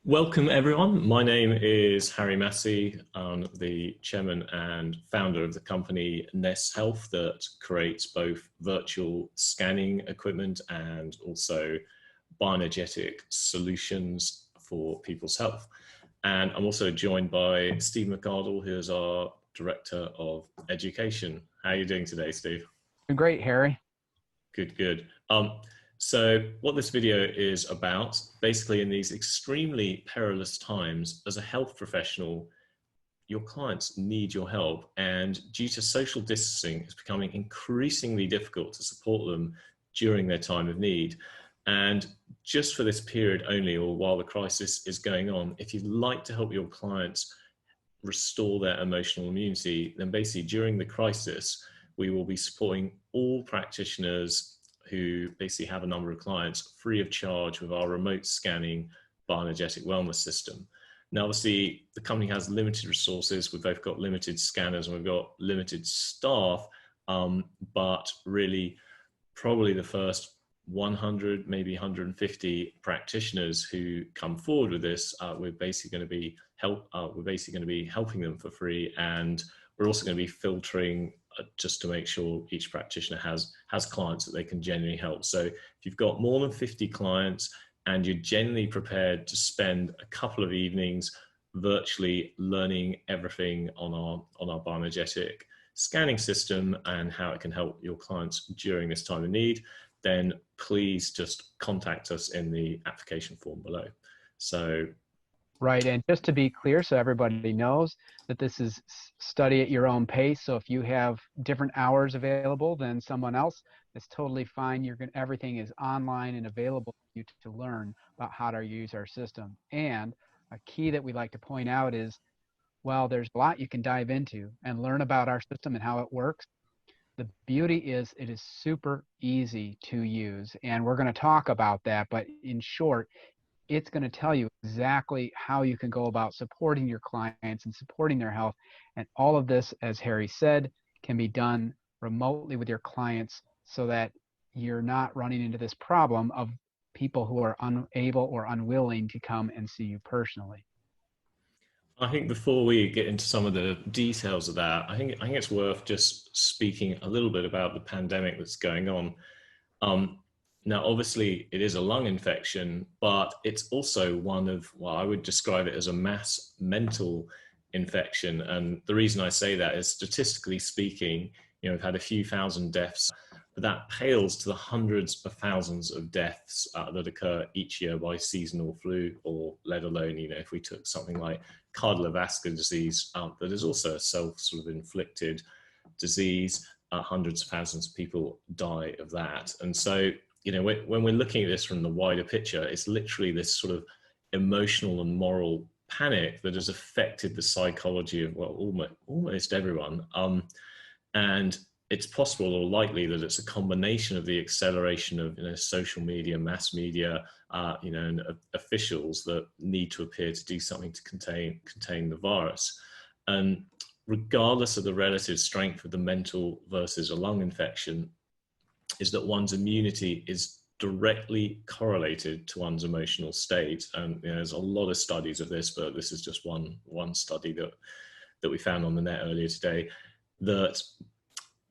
Welcome, everyone. My name is Harry Massey. I'm the chairman and founder of the company Ness Health that creates both virtual scanning equipment and also bioenergetic solutions for people's health. And I'm also joined by Steve McArdle, who is our Director of Education. How are you doing today, Steve? Great, Harry. Good, good. So what this video is about, basically in these extremely perilous times, as a health professional, your clients need your help. And due to social distancing, it's becoming increasingly difficult to support them during their time of need. And just for this period only, or while the crisis is going on, if you'd like to help your clients restore their emotional immunity, then basically during the crisis, we will be supporting all practitioners who basically have a number of clients free of charge with our remote scanning bioenergetic wellness system. Now, obviously, the company has limited resources. We've both got limited scanners and we've got limited staff, but really probably the first 100, maybe 150 practitioners who come forward with this, we're basically going to be helping them for free, and we're also going to be filtering just to make sure each practitioner has clients that they can genuinely help. So if you've got more than 50 clients and you're genuinely prepared to spend a couple of evenings virtually learning everything on our bioenergetic scanning system and how it can help your clients during this time of need, then please just contact us in the application form below. So, Right, and just to be clear, so everybody knows that this is study at your own pace. So if you have different hours available than someone else, it's totally fine. Everything is online and available for you to learn about how to use our system. And a key that we like to point out is, well, there's a lot you can dive into and learn about our system and how it works. The beauty is it is super easy to use, and we're going to talk about that. But in short, it's going to tell you exactly how you can go about supporting your clients and supporting their health. And all of this, as Harry said, can be done remotely with your clients so that you're not running into this problem of people who are unable or unwilling to come and see you personally. I think before we get into some of the details of that, I think it's worth just speaking a little bit about the pandemic that's going on. Um, Now, obviously, it is a lung infection, but it's also one of, well, I would describe it as a mass mental infection. And the reason I say that is, statistically speaking, we've had a few thousand deaths, but that pales to the hundreds of thousands of deaths that occur each year by seasonal flu, or let alone, if we took something like cardiovascular disease, that is also a self sort of inflicted disease. Hundreds of thousands of people die of that. And so, when we're looking at this from the wider picture, it's literally this sort of emotional and moral panic that has affected the psychology of, well, almost everyone. And it's possible or likely that it's a combination of the acceleration of social media, mass media, and officials that need to appear to do something to contain the virus. And regardless of the relative strength of the mental versus a lung infection, is that one's immunity is directly correlated to one's emotional state. And there's a lot of studies of this, but this is just one study that we found on the net earlier today, that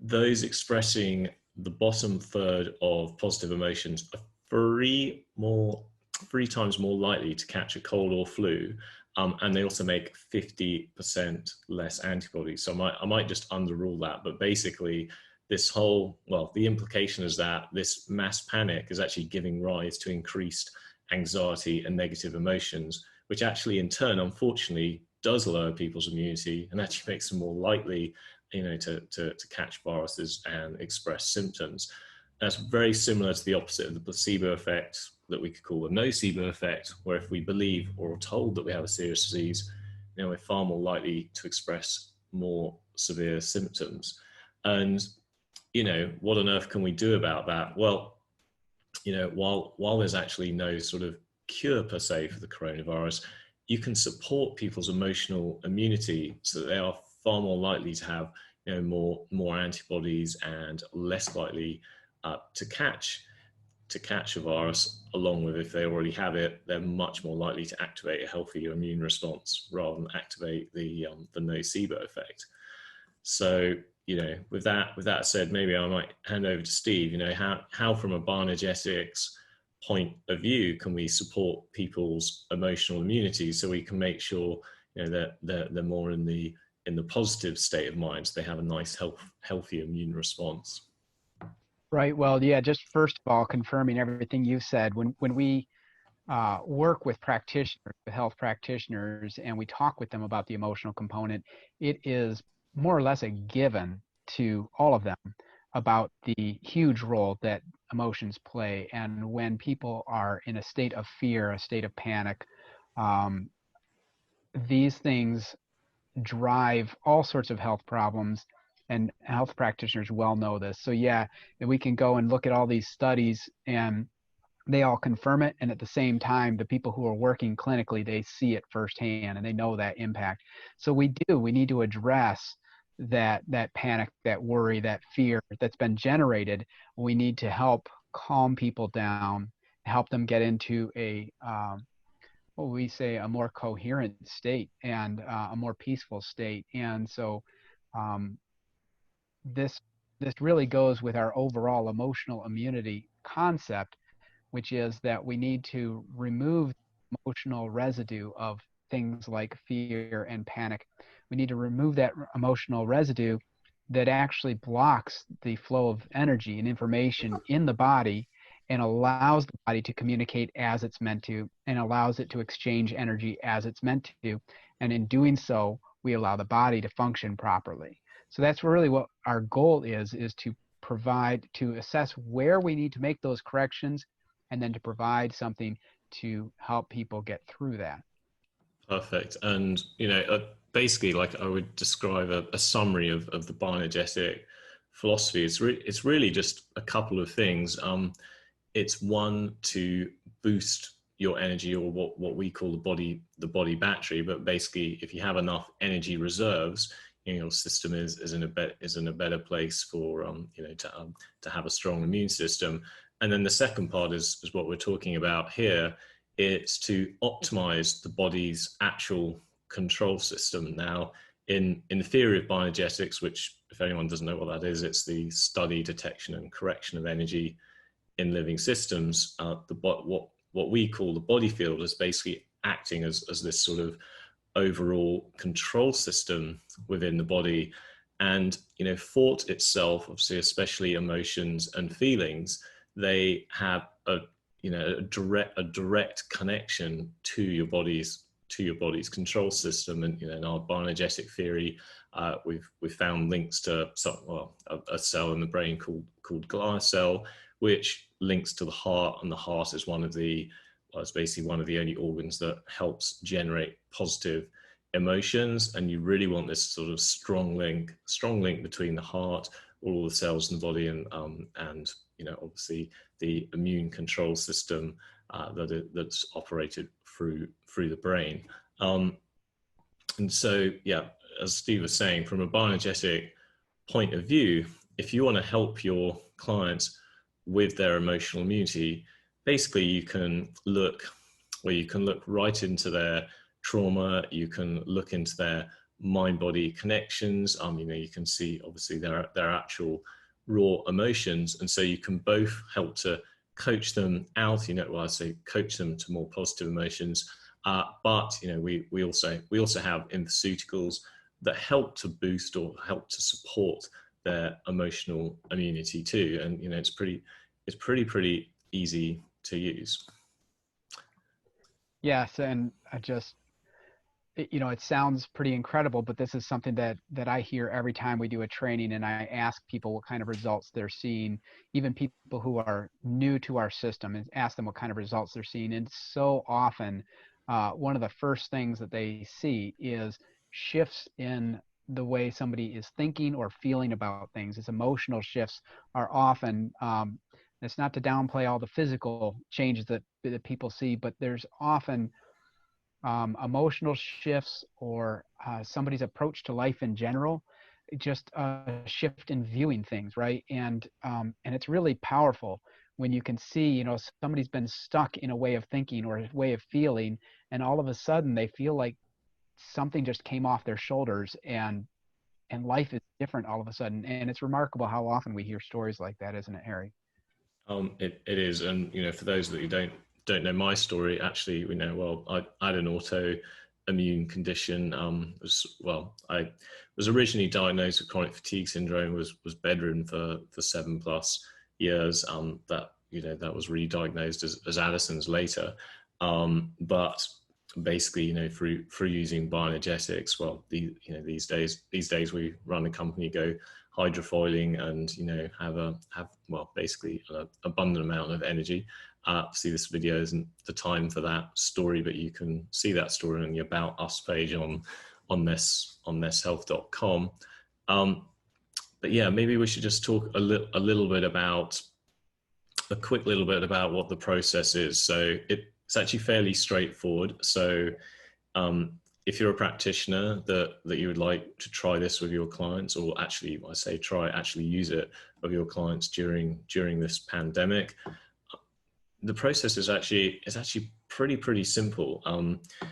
those expressing the bottom third of positive emotions are three times more likely to catch a cold or flu. And they also make 50% less antibodies. So I might just underrule that, but basically the implication is that this mass panic is actually giving rise to increased anxiety and negative emotions, which actually in turn, unfortunately, does lower people's immunity and actually makes them more likely, to catch viruses and express symptoms. That's very similar to the opposite of the placebo effect that we could call the nocebo effect, where if we believe or are told that we have a serious disease, we're far more likely to express more severe symptoms. And what on earth can we do about that? Well, while there's actually no sort of cure per se for the coronavirus, you can support people's emotional immunity so that they are far more likely to have more antibodies and less likely to catch to catch a virus, along with if they already have it, they're much more likely to activate a healthier immune response rather than activate the nocebo effect. So, with that said, maybe I might hand over to Steve. How from a bioenergetics point of view can we support people's emotional immunity so we can make sure that they're more in the positive state of mind, so they have a nice healthy immune response. Right. Well, yeah, just first of all, confirming everything you said, when we work with practitioners, with health practitioners, and we talk with them about the emotional component, it is more or less a given to all of them about the huge role that emotions play. And when people are in a state of fear, a state of panic, um, these things drive all sorts of health problems, and health practitioners well know this. So yeah, we can go and look at all these studies and they all confirm it, and at the same time the people who are working clinically, they see it firsthand and they know that impact. So we need to address that panic, that worry, that fear that's been generated. We need to help calm people down, help them get into what we say a more coherent state and a more peaceful state. And so um, this really goes with our overall emotional immunity concept, which is that we need to remove emotional residue of things like fear and panic. We need to remove that emotional residue that actually blocks the flow of energy and information in the body and allows the body to communicate as it's meant to, and allows it to exchange energy as it's meant to. And in doing so, we allow the body to function properly. So that's really what our goal is to assess where we need to make those corrections, and then to provide something to help people get through that. Perfect. And basically, like I would describe a summary of the bioenergetic philosophy. It's really just a couple of things. It's one, to boost your energy, or what we call the body battery. But basically, if you have enough energy reserves, your system is in a better place for to have a strong immune system. And then the second part is what we're talking about here. It's to optimize the body's actual control system. Now, in the theory of bioenergetics, which, if anyone doesn't know what that is, it's the study, detection, and correction of energy in living systems. What we call the body field is basically acting as this sort of overall control system within the body. And thought itself, obviously, especially emotions and feelings, they have a direct connection to your body's control system. And in our bioenergetic theory, we've found links to a cell in the brain called glial cell, which links to the heart, and the heart is it's basically one of the only organs that helps generate positive emotions. And you really want this sort of strong link between the heart, all the cells in the body, and obviously the immune control system that's operated through the brain. And so, yeah, as Steve was saying, from a bioenergetic point of view, if you want to help your clients with their emotional immunity, basically you can look right into their trauma. You can look into their mind-body connections. You can see obviously their actual raw emotions, and so you can both help to coach them out. I say coach them to more positive emotions, but we also have pharmaceuticals that help to boost or help to support their emotional immunity too. And it's pretty easy to use. Yes, and it sounds pretty incredible, but this is something that I hear every time we do a training, and I ask people what kind of results they're seeing, even people who are new to our system, and ask them what kind of results they're seeing. And so often, one of the first things that they see is shifts in the way somebody is thinking or feeling about things. Its emotional shifts are often, it's not to downplay all the physical changes that people see, but there's often emotional shifts, or somebody's approach to life in general, just a shift in viewing things, right? And it's really powerful when you can see, you know, somebody's been stuck in a way of thinking or a way of feeling, and all of a sudden they feel like something just came off their shoulders, and life is different all of a sudden. And it's remarkable how often we hear stories like that, isn't it, Harry? It is, and you know, for those that you don't know my story, actually, we know well. I had an autoimmune condition. I was originally diagnosed with chronic fatigue syndrome. Was bedridden for 7+ years. That was re-diagnosed as Addison's later. But basically, you know, through using bioenergetics, these days we run a company, go hydrofoiling, and you know, have basically an abundant amount of energy. See, this video isn't the time for that story, but you can see that story on the About Us page on nesshealth.com. But yeah, maybe we should just talk a quick little bit about what the process is. So it's actually fairly straightforward. So if you're a practitioner that you would like to try this with your clients, or actually, I say actually use it with your clients during this pandemic, the process is actually pretty simple.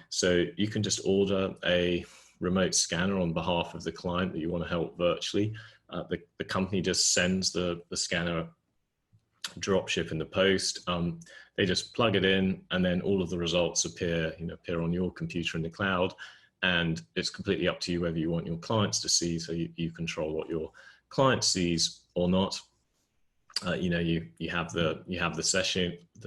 So you can just order a remote scanner on behalf of the client that you want to help virtually. The company just sends the scanner drop ship in the post. They just plug it in, and then all of the results appear on your computer in the cloud. And it's completely up to you whether you want your clients to see, so you control what your client sees or not. You have the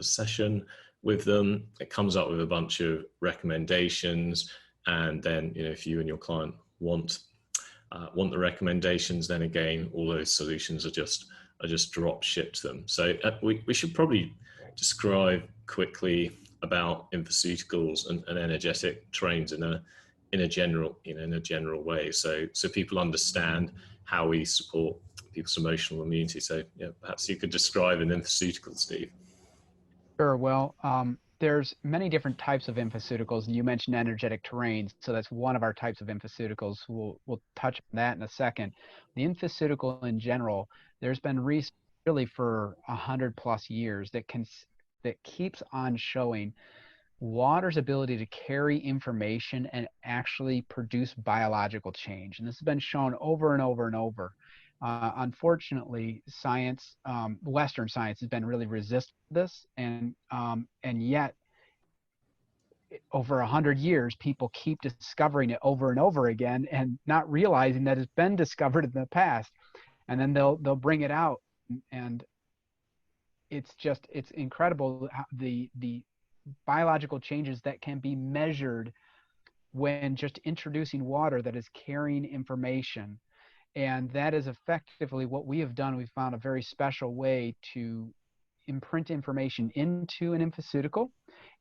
session with them. It comes up with a bunch of recommendations, and then, you know, if you and your client want the recommendations, then again, all those solutions are just drop shipped to them. So we should probably describe quickly about infoceuticals and energetic terrains in a general way, so people understand how we support people's emotional immunity. So yeah, perhaps you could describe an infoceutical, Steve. Sure. Well, there's many different types of infoceuticals, and you mentioned energetic terrains, so that's one of our types of infoceuticals. We'll touch on that in a second. The infoceutical in general, there's been research really for 100+ years that keeps on showing water's ability to carry information and actually produce biological change, and this has been shown over and over and over. Unfortunately, science, Western science, has been really resistant to this, and yet, over 100 years, people keep discovering it over and over again, and not realizing that it's been discovered in the past, and then they'll bring it out, and it's incredible how the biological changes that can be measured when just introducing water that is carrying information. And that is effectively what we have done. We found a very special way to imprint information into an infoceutical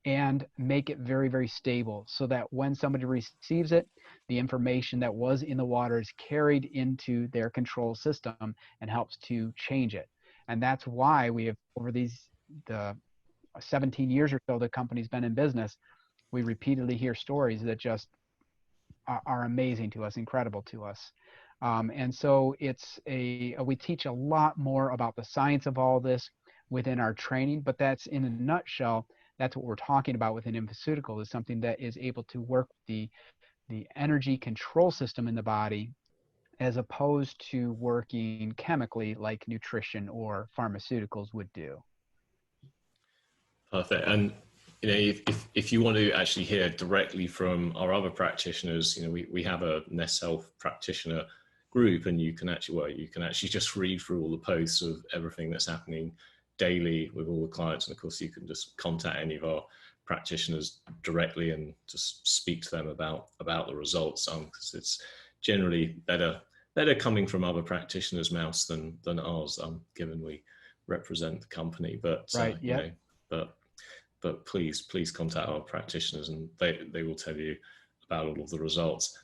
and make it very, very stable, so that when somebody receives it, the information that was in the water is carried into their control system and helps to change it. And that's why we have, over the 17 years or so the company's been in business, we repeatedly hear stories that just are amazing to us, incredible to us. And so we teach a lot more about the science of all this within our training, but that's, in a nutshell, that's what we're talking about with an infoceutical, is something that is able to work with the energy control system in the body, as opposed to working chemically like nutrition or pharmaceuticals would do. Perfect. And you know, if you want to actually hear directly from our other practitioners, you know, we have a Ness Health practitioner group, and you can actually just read through all the posts of everything that's happening daily with all the clients. And of course, you can just contact any of our practitioners directly and just speak to them about the results, because it's generally better coming from other practitioners' mouths than ours, given we represent the company. But right, you know, but please contact our practitioners, and they will tell you about all of the results.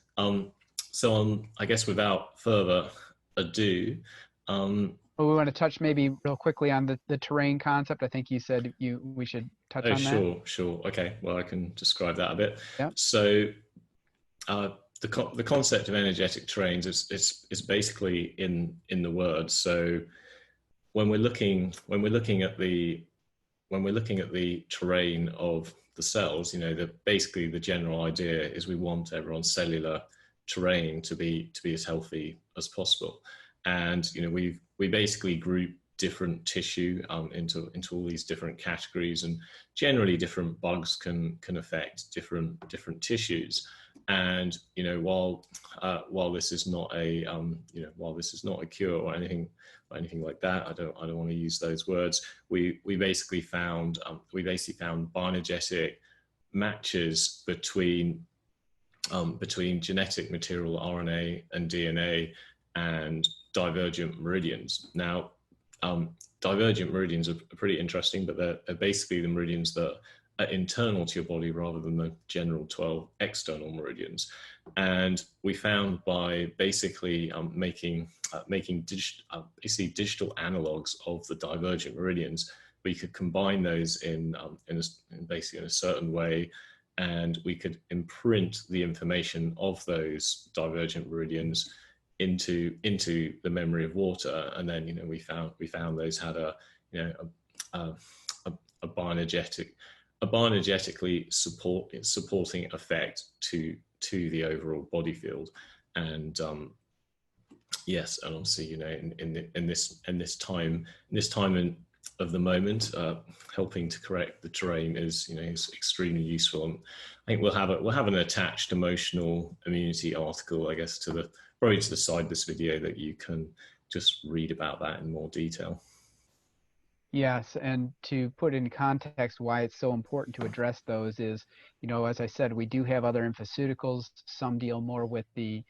So I guess without further ado, well, we want to touch maybe real quickly on the terrain concept. I think you said we should touch on that. Sure. Okay. Well, I can describe that a bit. Yeah. So the concept of energetic terrains is basically in the word. So when we're looking at the terrain of the cells, basically the general idea is we want everyone's cellular terrain to be as healthy as possible. And we basically group different tissue into all these different categories, and generally different bugs can affect different tissues. And while this is not a cure or anything like that, I don't want to use those words. We basically found bioenergetic matches between genetic material, RNA and DNA, and divergent meridians. Now, divergent meridians are pretty interesting, but they're basically the meridians that are internal to your body rather than the general 12 external meridians. And we found by basically making digital analogs of the divergent meridians, we could combine those in basically in a certain way, and we could imprint the information of those divergent meridians into the memory of water. And then we found those had a bioenergetically supporting effect to the overall body field. And yes, and obviously in this time of the moment, helping to correct the terrain is extremely useful. And I think we'll have an attached emotional immunity article, I guess, probably to the side of this video, that you can just read about that in more detail. Yes, and to put in context why it's so important to address those is, as I said, we do have other infoceuticals. Some deal more with the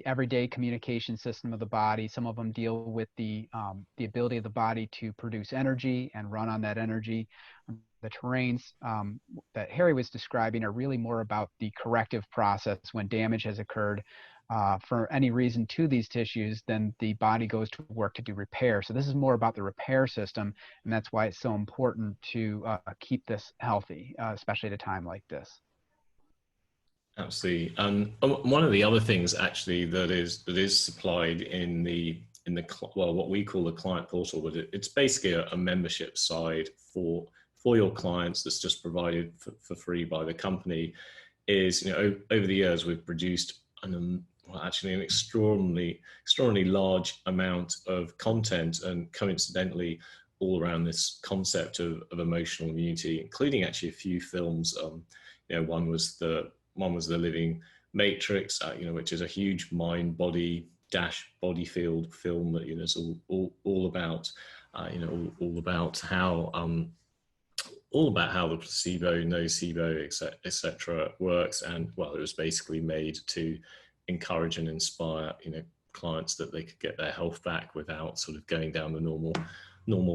everyday communication system of the body. Some of them deal with the ability of the body to produce energy and run on that energy. The terrains that Harry was describing are really more about the corrective process when damage has occurred for any reason to these tissues. Then the body goes to work to do repair. So this is more about the repair system, and that's why it's so important to keep this healthy, especially at a time like this. Absolutely. One of the other things actually that is supplied in what we call the client portal, but it's basically a membership side for your clients that's just provided for free by the company, is over the years we've produced an extraordinarily large amount of content, and coincidentally all around this concept of emotional immunity, including actually a few films. One was the Living Matrix, which is a huge mind body body field film that is all about how the placebo, nocebo, etc. works. And well, it was basically made to encourage and inspire clients that they could get their health back without sort of going down the normal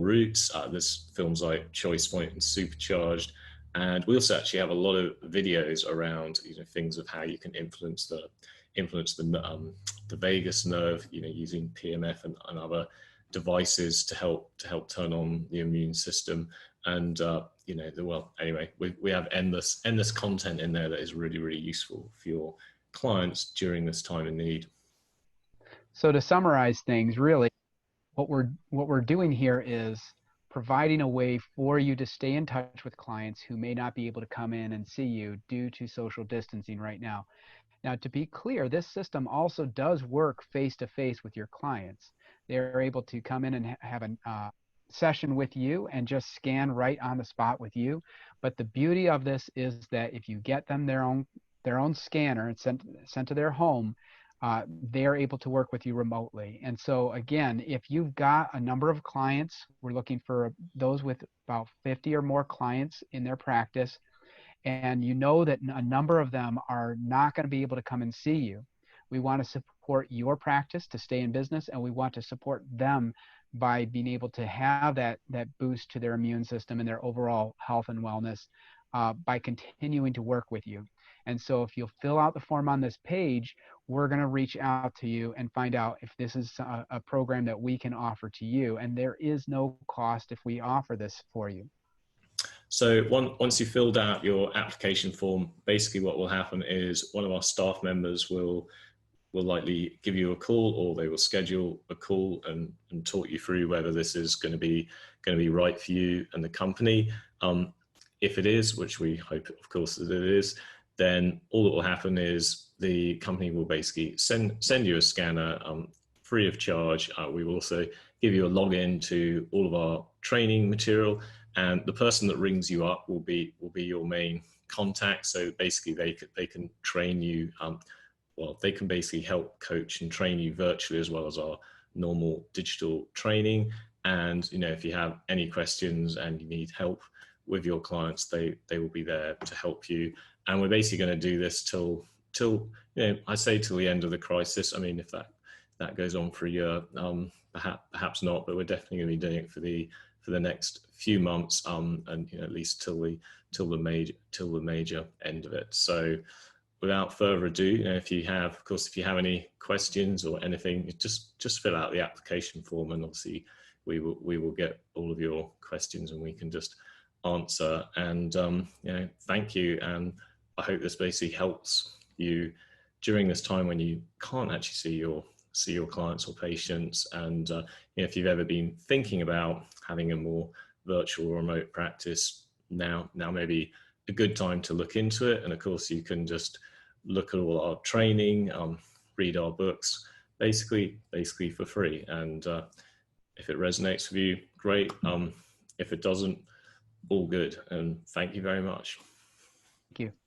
routes. There's films like Choice Point and Supercharged. And we also actually have a lot of videos around things of how you can influence the vagus nerve, using PMF and other devices to help turn on the immune system. And we have endless content in there that is really, really useful for your clients during this time of need. So to summarize things, really, what we're doing here is providing a way for you to stay in touch with clients who may not be able to come in and see you due to social distancing right now. Now, to be clear, this system also does work face-to-face with your clients. They're able to come in and have a session with you and just scan right on the spot with you. But the beauty of this is that if you get them their own scanner and sent to their home, they're able to work with you remotely. And so again, if you've got a number of clients, we're looking for those with about 50 or more clients in their practice, and that a number of them are not going to be able to come and see you. We want to support your practice to stay in business, and we want to support them by being able to have that boost to their immune system and their overall health and wellness by continuing to work with you. And so if you'll fill out the form on this page, we're going to reach out to you and find out if this is a program that we can offer to you. And there is no cost if we offer this for you. So once you filled out your application form, basically what will happen is one of our staff members will will likely give you a call, or they will schedule a call and talk you through whether this is going to be right for you and the company. If it is, which we hope, of course, that it is, then all that will happen is the company will basically send you a scanner free of charge. We will also give you a login to all of our training material, and the person that rings you up will be your main contact. So basically, they can train you. Well, they can basically help coach and train you virtually as well as our normal digital training. And if you have any questions and you need help with your clients, they will be there to help you. And we're basically going to do this till I say till the end of the crisis. I mean, if that goes on for a year, perhaps not, but we're definitely going to be doing it for the next few months, and at least till the major end of it. So without further ado, if you have any questions or anything, just fill out the application form, and obviously we will get all of your questions and we can just answer. And thank you, and I hope this basically helps you during this time when you can't actually see your clients or patients. And if you've ever been thinking about having a more virtual or remote practice, now may be a good time to look into it. And of course, you can just look at all our training, read our books, basically for free. And if it resonates with you, great. If it doesn't, all good. And thank you very much. Thank you.